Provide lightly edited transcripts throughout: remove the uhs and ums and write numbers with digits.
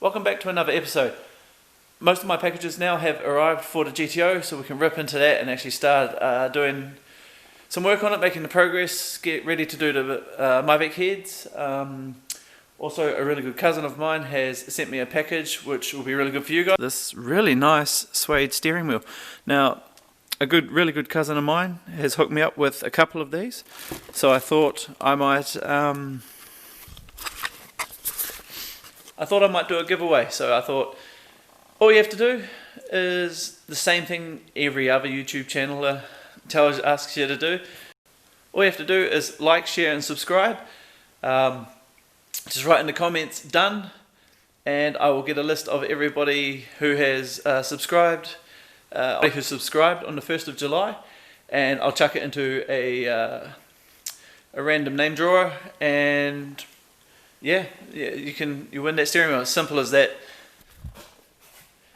Welcome back to another episode. Most of my packages now have arrived for the GTO, so we can rip into that and actually start doing some work on it, making the progress, get ready to do the MyVec heads. Also, a really good cousin of mine has sent me a package which will be really good for you guys. This really nice suede steering wheel. Now, really good cousin of mine has hooked me up with a couple of these, so I thought I might do a giveaway. So I thought all you have to do is the same thing every other YouTube channel asks you to do. All you have to do is like, share and subscribe. Just write in the comments "done" and I will get a list of everybody who has subscribed on the 1st of July, and I'll chuck it into a random name drawer, and yeah, you win that steering wheel. As simple as that.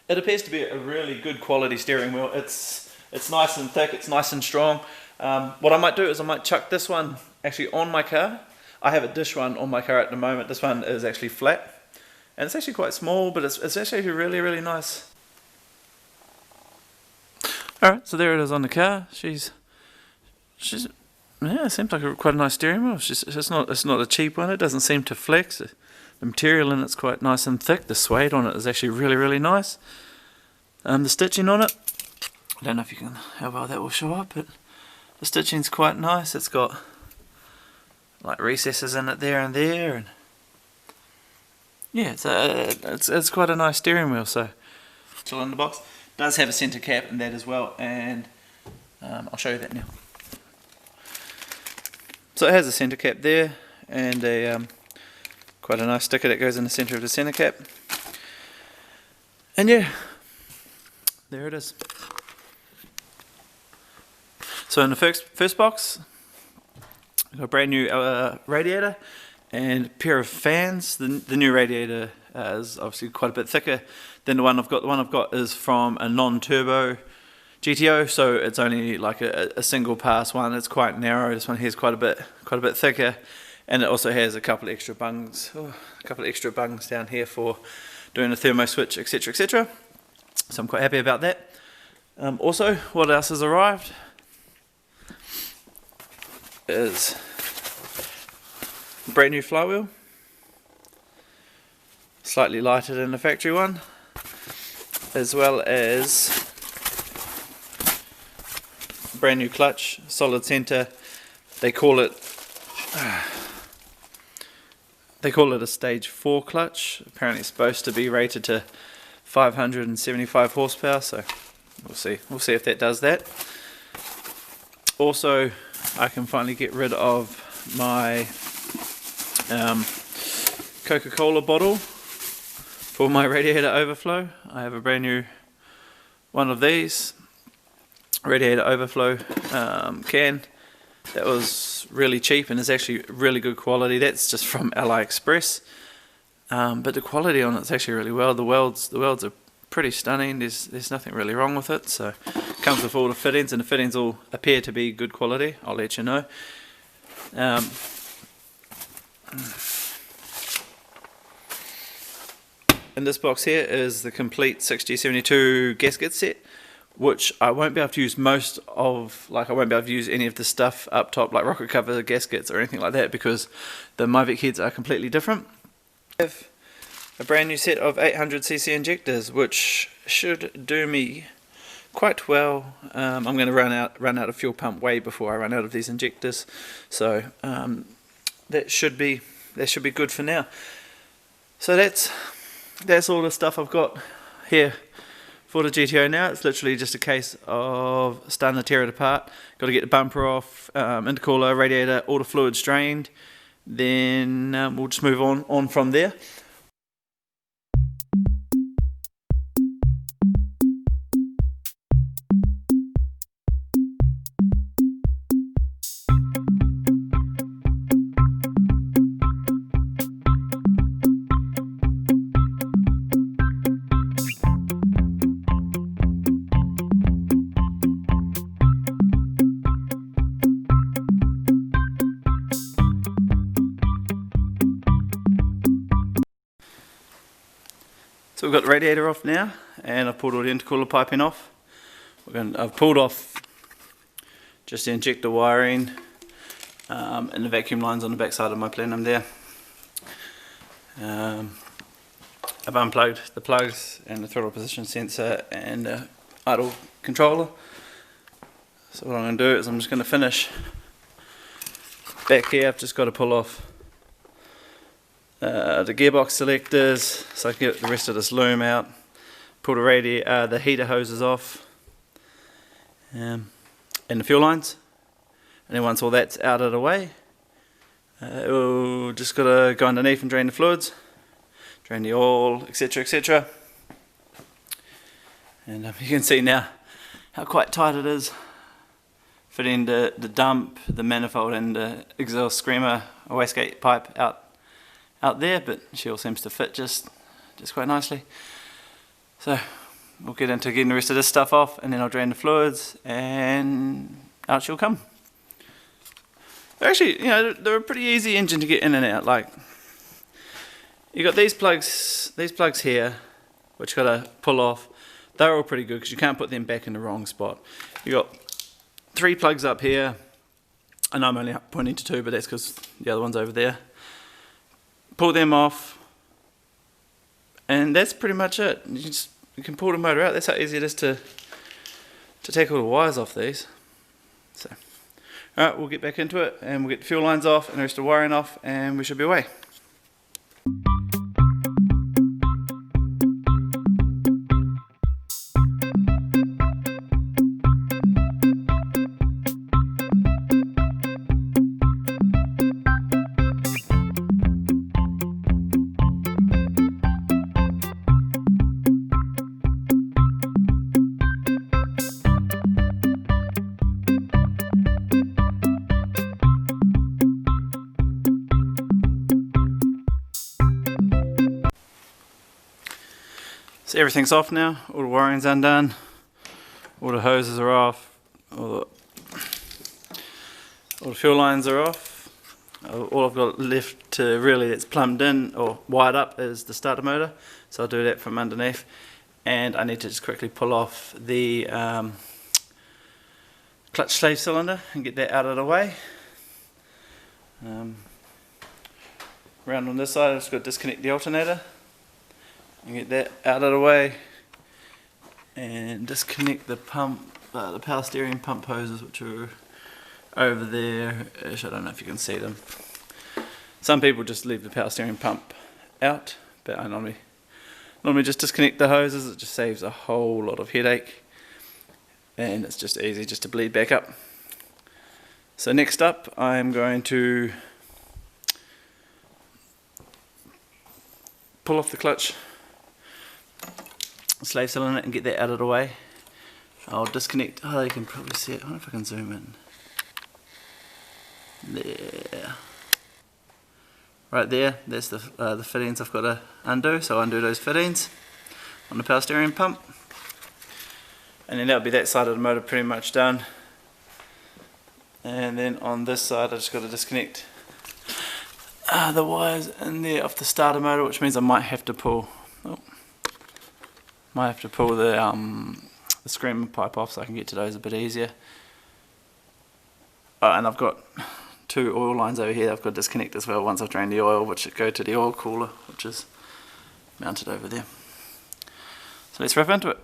It appears to be a really good quality steering wheel. It's nice and thick, it's nice and strong. What I might do is I might chuck this one actually on my car. I have a dish one on my car at the moment. This one is actually flat, and it's actually quite small, but it's actually really nice. Alright, so there it is on the car. She's yeah, it seems like quite a nice steering wheel. It's not a cheap one. It doesn't seem to flex. The material in it's quite nice and thick. The suede on it is actually really nice. The stitching on it, I don't know if you can, how well that will show up, but the stitching's quite nice. It's got like recesses in it there and there, and yeah, it's quite a nice steering wheel. So still in the box. It does have a centre cap and that as well, and I'll show you that now. So it has a centre cap there, and a quite a nice sticker that goes in the centre of the centre cap. And yeah, there it is. So in the first box, I've got a brand new radiator and a pair of fans. The new radiator is obviously quite a bit thicker than the one I've got. The one I've got is from a non-turbo GTO, so it's only like a single pass one. It's quite narrow. This one here is quite a bit thicker, and it also has a couple of extra bungs, down here for doing a thermo switch, etc. So I'm quite happy about that. Also, what else has arrived is a brand new flywheel, slightly lighter than the factory one, as well as brand new clutch, solid center. They call it a stage 4 clutch. Apparently it's supposed to be rated to 575 horsepower, so we'll see if that does that. Also, I can finally get rid of my Coca-Cola bottle for my radiator overflow. I have a brand new one of these radiator overflow can that was really cheap and is actually really good quality. That's just from AliExpress, but the quality on it's actually really well. The welds are pretty stunning. There's nothing really wrong with it. So it comes with all the fittings, and the fittings all appear to be good quality. I'll let you know. In this box here is the complete 6072 gasket set, which I won't be able to use most of. Like, I won't be able to use any of the stuff up top, like rocket cover gaskets or anything like that, because the MyVec heads are completely different. I have a brand new set of 800cc injectors, which should do me quite well. I'm going to run out of fuel pump way before I run out of these injectors, so that should be good for now. So that's all the stuff I've got here for the GTO now. It's literally just a case of starting to tear it apart. Got to get the bumper off, intercooler, radiator, all the fluids drained. Then we'll just move on from there. So we've got the radiator off now, and I've pulled all the intercooler piping off. I've pulled off just the injector wiring and the vacuum lines on the back side of my plenum there. I've unplugged the plugs and the throttle position sensor and the idle controller. So what I'm going to do is I'm just going to finish back here. I've just got to pull off the gearbox selectors so I can get the rest of this loom out. Pull the heater hoses off and the fuel lines. And then once all that's out of the way, we'll just got to go underneath and drain the fluids, drain the oil, etc, etc. And you can see now how quite tight it is, fitting the dump, the manifold and the exhaust screamer or wastegate pipe out there, but she all seems to fit just quite nicely. So we'll get into getting the rest of this stuff off, and then I'll drain the fluids and out she'll come. Actually, they're a pretty easy engine to get in and out. Like, you got these plugs here, which you got to pull off. They're all pretty good because you can't put them back in the wrong spot. You got 3 plugs up here, and I'm only pointing to 2, but that's because the other one's over there. Pull them off, and that's pretty much it. You can pull the motor out. That's how easy it is to take all the wires off these. So, alright, we'll get back into it, and we'll get the fuel lines off and the rest of the wiring off, and we should be away. So everything's off now, all the wiring's undone, all the hoses are off, all the fuel lines are off. All I've got left to really that's plumbed in or wired up is the starter motor, so I'll do that from underneath. And I need to just quickly pull off the clutch slave cylinder and get that out of the way. Around on this side I've just got to disconnect the alternator and get that out of the way, and disconnect the pump, the power steering pump hoses, which are over there. I don't know if you can see them. Some people just leave the power steering pump out, but I normally just disconnect the hoses. It just saves a whole lot of headache, and it's just easy just to bleed back up. So next up I'm going to pull off the clutch slave cylinder and get that out of the way. I'll disconnect, you can probably see it, I wonder if I can zoom in. There. Right there, that's the fittings I've got to undo, so I'll undo those fittings on the power steering pump. And then that'll be that side of the motor pretty much done. And then on this side I just got to disconnect the wires in there off the starter motor, which means I might have to pull the screamer pipe off so I can get to those a bit easier. And I've got 2 oil lines over here I've got to disconnect as well once I've drained the oil, which go to the oil cooler, which is mounted over there. So let's wrap into it.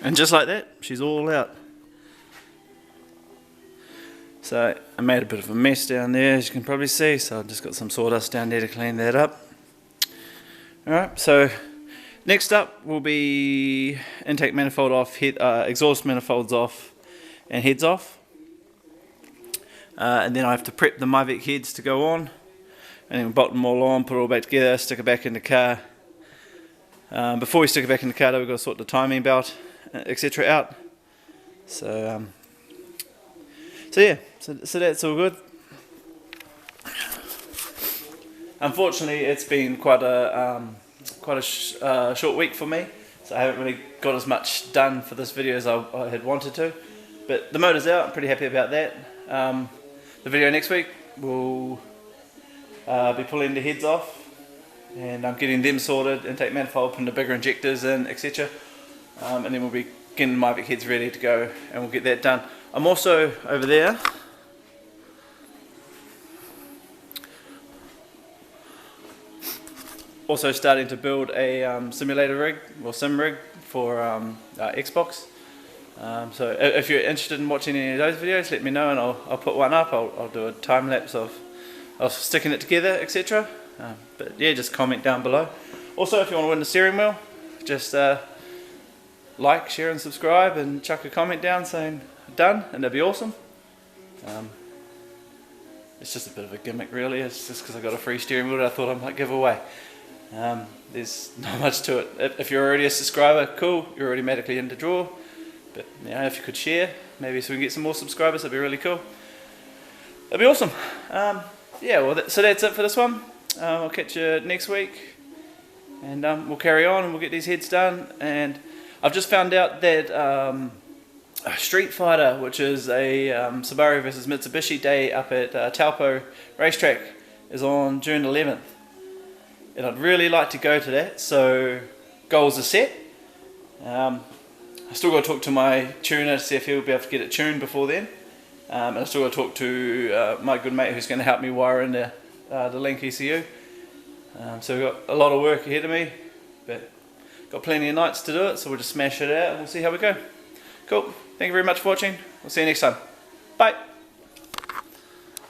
And just like that, she's all out. So I made a bit of a mess down there, as you can probably see, so I've just got some sawdust down there to clean that up. Alright, so next up will be intake manifold off, exhaust manifolds off and heads off. And then I have to prep the Myvec heads to go on, and then bolt them all on, put it all back together, stick it back in the car. Before we stick it back in the car, we've got to sort the timing belt, etc. out. So yeah, so that's all good. Unfortunately, it's been quite a short week for me, so I haven't really got as much done for this video as I had wanted to. But the motor's out, I'm pretty happy about that. The video next week will be pulling the heads off, and I'm getting them sorted, intake manifold, putting the bigger injectors in, etc. And then we'll be getting my Myvec heads ready to go, and we'll get that done. I'm also over there starting to build a simulator rig, or sim rig, for Xbox. So if you're interested in watching any of those videos, let me know and I'll put one up. I'll do a time lapse of sticking it together, etc. But yeah, just comment down below. Also, if you want to win the steering wheel, just like, share and subscribe, and chuck a comment down saying done, and that'd be awesome. It's just a bit of a gimmick really, it's just because I got a free steering wheel that I thought I might give away. There's not much to it. If you're already a subscriber, cool, you're automatically in the draw. But you know, if you could share, maybe so we can get some more subscribers, that'd be really cool. That'd be awesome. Yeah, well, so that's it for this one. I'll catch you next week, and we'll carry on and we'll get these heads done. And I've just found out that Street Fighter, which is a Subaru versus Mitsubishi day up at Taupo racetrack, is on June 11th. And I'd really like to go to that, so goals are set. I still got to talk to my tuner to see if he'll be able to get it tuned before then. And I still got to talk to my good mate who's going to help me wire in the Link ECU. So we've got a lot of work ahead of me, but got plenty of nights to do it, so we'll just smash it out and we'll see how we go. Cool, thank you very much for watching. We'll see you next time. Bye.